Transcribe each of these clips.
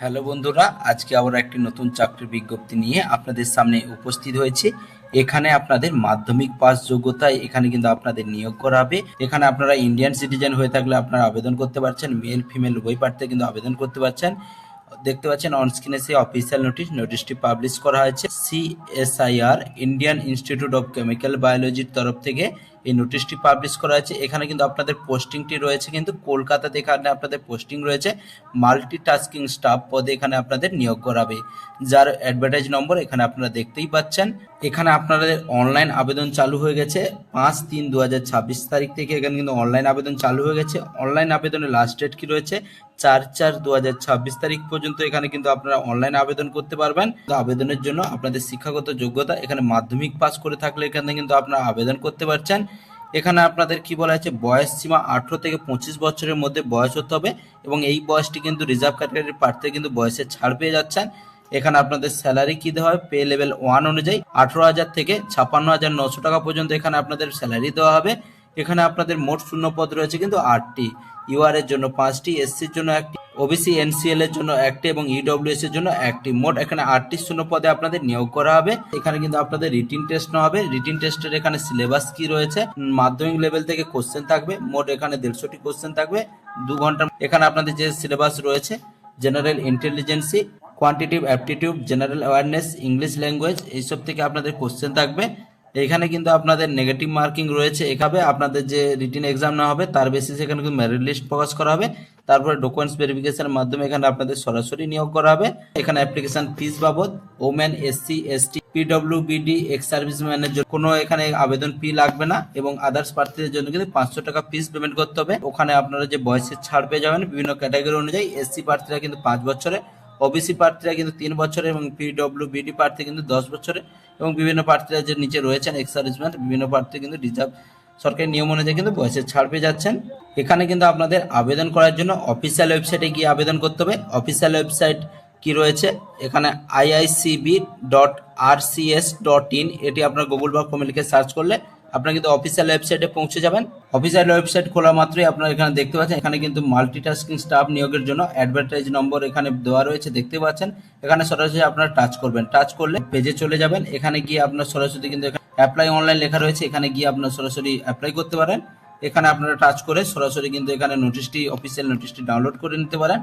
Hello বন্ধুরা, আজকে আবার একটি নতুন চাকরির বিজ্ঞপ্তি নিয়ে আপনাদের সামনে উপস্থিত হয়েছে। এখানে আপনাদের মাধ্যমিক পাস যোগ্যতায় এখানে কিন্তু আপনাদের নিয়োগ করা হবে। এখানে আপনারা ইন্ডিয়ান সিটিজেন হয়ে থাকলে আপনারা আবেদন করতে পারছেন, মেল ফিমেল উভয় প্রার্থী কিন্তু আবেদন করতে পারছেন। দেখতে পাচ্ছেন অন স্ক্রিনে সেই অফিসিয়াল নোটিশটি পাবলিশ করা হয়েছে CSIR Indian institute of chemical বায়োলজির তরফ থেকে এই নোটিশটি পাবলিশ করা হয়েছে। এখানে কিন্তু আপনাদের পোস্টিংটি রয়েছে কিন্তু কলকাতাতে, এখানে আপনাদের পোস্টিং রয়েছে মাল্টিটাস্কিং স্টাফ পদে এখানে আপনাদের নিয়োগ করাবে, যার অ্যাডভার্টাইজ নম্বর এখানে আপনারা দেখতেই পাচ্ছেন। এখানে আপনাদের অনলাইন আবেদন চালু হয়ে গেছে 5/3/2026 তারিখ থেকে এখানে কিন্তু অনলাইন আবেদন চালু হয়ে গেছে। অনলাইন আবেদনের লাস্ট ডেট কি রয়েছে 4/4/2026 তারিখ পর্যন্ত এখানে কিন্তু আপনারা অনলাইন আবেদন করতে পারবেন। তো আবেদনের জন্য আপনাদের শিক্ষাগত যোগ্যতা এখানে মাধ্যমিক পাস করে থাকলে এখানে কিন্তু আপনারা আবেদন করতে পারছেন। এখানে আপনাদের কি বলা হয়েছে, বয়স সীমা 18 থেকে 25 বছরের মধ্যে বয়স হতে হবে এবং এই বয়সটি কিন্তু রিজার্ভ ক্যাটাগরির প্রার্থী কিন্তু বয়সে ছাড় পেয়ে যাচ্ছেন। এখানে আপনাদের স্যালারি কি দেওয়া হবে, পে লেভেল 1 অনুযায়ী 18,000 থেকে 56,900 টাকা পর্যন্ত এখানে আপনাদের স্যালারি দেওয়া হবে। এখানে আপনাদের মোট শূন্য পদ রয়েছে কিন্তু 8টি, ইউআর এর জন্য 5টি, এসসির জন্য 1টি, ওবিসি এনসিএল এর জন্য 1টি এবং ইডব্লিউএস এর জন্য 1টি। মোট এখানে 8টি শূন্য পদে আপনাদের নিয়োগ করা হবে। এখানে কিন্তু আপনাদের রিটিন টেস্ট নেওয়া হবে। রিটিন টেস্টের এখানে সিলেবাস কি রয়েছে, মাধ্যমিক লেভেল থেকে কোশ্চেন থাকবে, মোট এখানে 150টি কোশ্চেন থাকবে 2 ঘন্টা। এখানে আপনাদের যে সিলেবাস রয়েছে general ইন্টেলিজেন্সি, quantitative aptitude, general awareness, English language, এইসব থেকে আপনাদের কোশ্চেন থাকবে। এখানে কিন্তু আপনাদের নেগেটিভ মার্কিং রয়েছে। এখানে আপনাদের যে রিটিন এক্সাম না হবে তার বেসিসে এখানে কিন্তু মেরিট লিস্ট প্রকাশ করা হবে। তারপরে ডকুমেন্টস ভেরিফিকেশনের মাধ্যমে এখানে আপনাদের সরাসরি নিয়োগ করা হবে। এখানে অ্যাপ্লিকেশন ফিস বাবদ ওমেন, এসসি, এসটি, পিডব্লিউবিডি, এক্স সার্ভিসম্যানের জন্য কোনো এখানে আবেদন ফি লাগবে না এবং আদার্স প্রার্থীদের জন্য কিন্তু 500 টাকা ফিস পেমেন্ট করতে হবে। ওখানে আপনারা যে বয়সের ছাড় পেয়ে যাবেন বিভিন্ন ক্যাটাগরি অনুযায়ী। এসসি প্রার্থীরা কিন্তু 5 বছরে, ওবিসি প্রার্থীরা কিন্তু 3 বছরে এবং পিডব্লিউবিডি প্রার্থী কিন্তু 10 বছরে এবং বিভিন্ন প্রার্থীরা যে নিচে রয়েছেন এক্স সার্ভিসম্যান, বিভিন্ন প্রার্থী কিন্তু রিজার্ভ সরকারি নিয়ম অনুযায়ী কিন্তু বয়সের ছাড় পেয়ে যাচ্ছেন। এখানে কিন্তু আপনাদের আবেদন করার জন্য অফিসিয়াল ওয়েবসাইটে গিয়ে আবেদন করতে হবে। অফিসিয়াল ওয়েবসাইট কি রয়েছে, এখানে iicb.rcs.in, এটি আপনার গুগল বা ক্রোমে লিখে সার্চ করলে আপনারা কিন্তু অফিসিয়াল ওয়েবসাইটে পৌঁছে যাবেন। অফিসিয়াল ওয়েবসাইট খোলা মাত্রই আপনারা এখানে দেখতে পাচ্ছেন এখানে কিন্তু মাল্টিটাস্কিং স্টাফ নিয়োগের জন্য অ্যাডভার্টাইজ নম্বর এখানে দেওয়া রয়েছে, দেখতে পাচ্ছেন। এখানে সরাসরি আপনারা টাচ করবেন, টাচ করলে পেজে চলে যাবেন। এখানে গিয়ে আপনার সরাসরি কিন্তু অ্যাপ্লাই অনলাইন লেখা রয়েছে, এখানে গিয়ে আপনারা সরাসরি অ্যাপ্লাই করতে পারেন। এখানে আপনারা টাচ করে সরাসরি কিন্তু এখানে নোটিশটি, অফিসিয়াল নোটিশটি ডাউনলোড করে নিতে পারেন।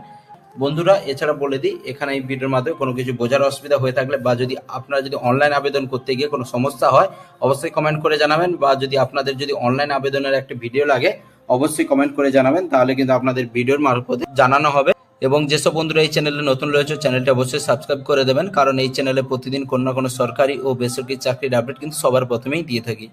বন্ধুরা, এছাড়া বলে দিই, এখানে এই ভিডিওর মাধ্যমে কোনো কিছু বোঝার অসুবিধা হয়ে থাকলে বা যদি আপনারা যদি অনলাইন আবেদন করতে গিয়ে কোনো সমস্যা হয় অবশ্যই কমেন্ট করে জানাবেন, বা যদি আপনাদের যদি অনলাইন আবেদনের একটা ভিডিও লাগে অবশ্যই কমেন্ট করে জানাবেন, তাহলে কিন্তু আপনাদের ভিডিওর মারফতে জানানো হবে। এবং যেসব বন্ধুরা এই চ্যানেলে নতুন রয়েছে চ্যানেলটি অবশ্যই সাবস্ক্রাইব করে দেবেন, কারণ এই চ্যানেলে প্রতিদিন কোনো না কোনো সরকারি ও বেসরকারি চাকরির আপডেট কিন্তু সবার প্রথমেই দিয়ে থাকি।